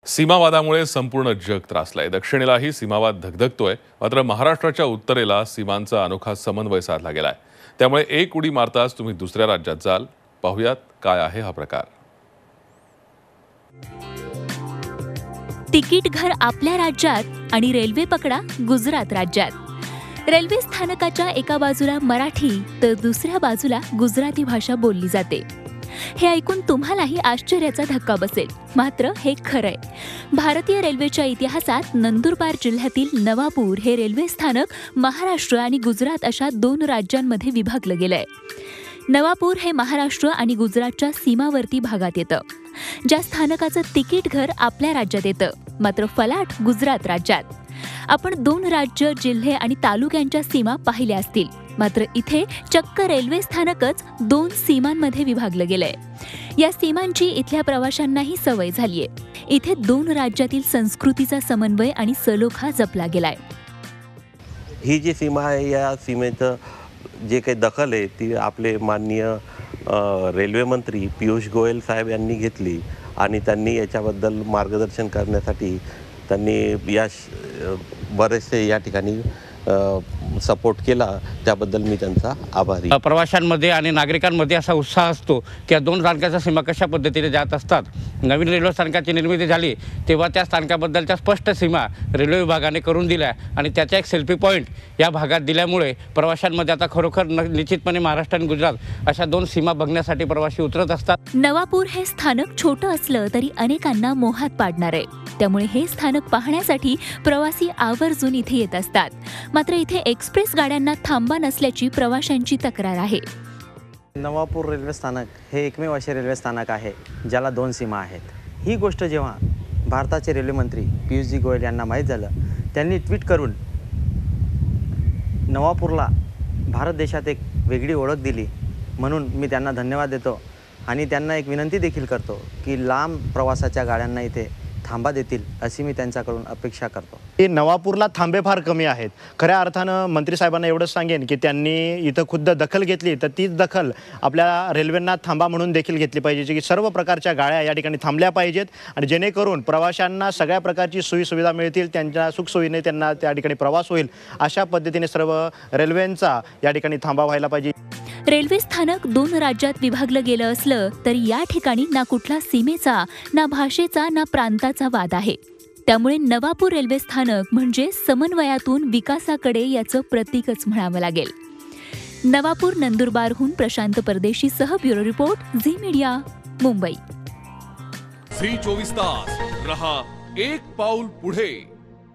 सीमावादामुळे संपूर्ण जग त्रासलंय। दक्षिणेलाही सीमावाद धगधगतोय, मात्र महाराष्ट्राच्या उत्तरेला सीमांचा अनोखा समन्वय साधला गेलाय। त्यामुळे एक उडी मारताच तुम्ही दुसऱ्या राज्यात जाल। पाहुयात काय आहे हा प्रकार। तिकीट घर आपल्या राज्यात आणि रेल्वे पकडा गुजरात राज्यात। रेल्वे स्थानकाच्या एका बाजूला मराठी तर दुसऱ्या बाजूला गुजराती भाषा बोलली जाते। हे ऐकून तुम्हालाही आश्चर्याचा धक्का बसेल, मात्र हे खरंय। भारतीय रेल्वेच्या इतिहासात नंदुरबार जिल्ह्यातील नवापूर हे रेल्वे स्थानक महाराष्ट्र आणि गुजरात अशा दोन राज्यांमध्ये विभागलं गेलंय। नवापूर हे महाराष्ट्र आणि गुजरातच्या सीमावर्ती भागात येतं। ज्या स्थानकाचं तिकीट घर आपल्या राज्यात येतं, मात्र फलाट गुजरात राज्यात। आपण दोन राज्य, जिल्हे आणि तालुक्यांच्या सीमा पाहिल्या असतील, मात्र इथे चक्क रेल्वे स्थानकच दोन सीमांमध्ये विभागलं गेलंय। या सीमांची इथल्या प्रवाशांनाही सवय झालीये। इथे दोन राज्यातील संस्कृतीचा समन्वय आणि सलोखा जपला गेलाय। ही जी सीमा आहे, या सीमेचं जे काही दखल आहे ती आपले माननीय रेल्वे मंत्री पियुष गोयल साहेब यांनी घेतली आणि त्यांनी याच्याबद्दल मार्गदर्शन करण्यासाठी त्यांनी बरेचसे या ठिकाणी सपोर्ट केला। त्याबद्दल मी त्यांचा आभारी। प्रवाशांमध्ये आणि नागरिकांमध्ये असा उत्साह असतो की या दोन स्थानकाच्या सीमा कशा पद्धतीने जात असतात। नवीन रेल्वे स्थानकाची निर्मिती झाली तेव्हा त्या स्थानकाबद्दलच्या स्पष्ट सीमा रेल्वे विभागाने करून दिल्या आणि त्याचा एक सेल्फी पॉईंट या भागात दिल्यामुळे प्रवाशांमध्ये आता खरोखर निश्चितपणे महाराष्ट्र आणि गुजरात अशा दोन सीमा बघण्यासाठी प्रवासी उतरत असतात। नवापूर हे स्थानक छोटं असलं तरी अनेकांना मोहात पाडणार आहे। त्यामुळे हे स्थानक पाहण्यासाठी प्रवासी आवर्जून इथे येत असतात। मात्र इथे एक्सप्रेस गाड्यांना थांबा नसल्याची प्रवाशांची तक्रार आहे। नवापूर रेल्वे स्थानक हे एकमेव असे रेल्वे स्थानक आहे ज्याला दोन सीमा आहेत। ही गोष्ट जेव्हा भारताचे रेल्वे मंत्री पियुषजी गोयल यांना माहीत झालं, त्यांनी ट्विट करून नवापूरला भारत देशात एक वेगळी ओळख दिली, म्हणून मी त्यांना धन्यवाद देतो आणि त्यांना एक विनंती देखील करतो की लांब प्रवासाच्या गाड्यांना इथे थांबा देतील अशी मी त्यांच्याकडून अपेक्षा करतो। नवापूरला थांबे फार कमी आहेत। खऱ्या अर्थानं मंत्री साहेबांना एवढंच सांगेन की त्यांनी इथं खुद्द दखल घेतली तर तीच दखल आपल्या रेल्वेंना थांबा म्हणून देखील घेतली पाहिजे की सर्व प्रकारच्या गाड्या या ठिकाणी थांबल्या पाहिजेत आणि जेणेकरून प्रवाशांना सगळ्या प्रकारची सोयीसुविधा मिळतील, त्यांच्या सुखसोयीने त्यांना त्या ठिकाणी प्रवास होईल, अशा पद्धतीने सर्व रेल्वेंचा या ठिकाणी थांबा व्हायला पाहिजे। रेल्वे स्थानक दोन राज्यात विभागलं गेलं असलं तरी या ठिकाणी ना कुठला सीमेचा, ना भाषेचा, ना प्रांताचा वाद आहे। त्यामुळे नवापूर रेल्वे स्थानक म्हणजे समन्वयातून विकासाकडे याचं प्रतीकच म्हणावं लागेल। नवापूर नंदुरबारहून प्रशांत परदेशी सह bureau report, Zee media, Mumbai. Zee 24 तास रहा एक पाऊल पुढे।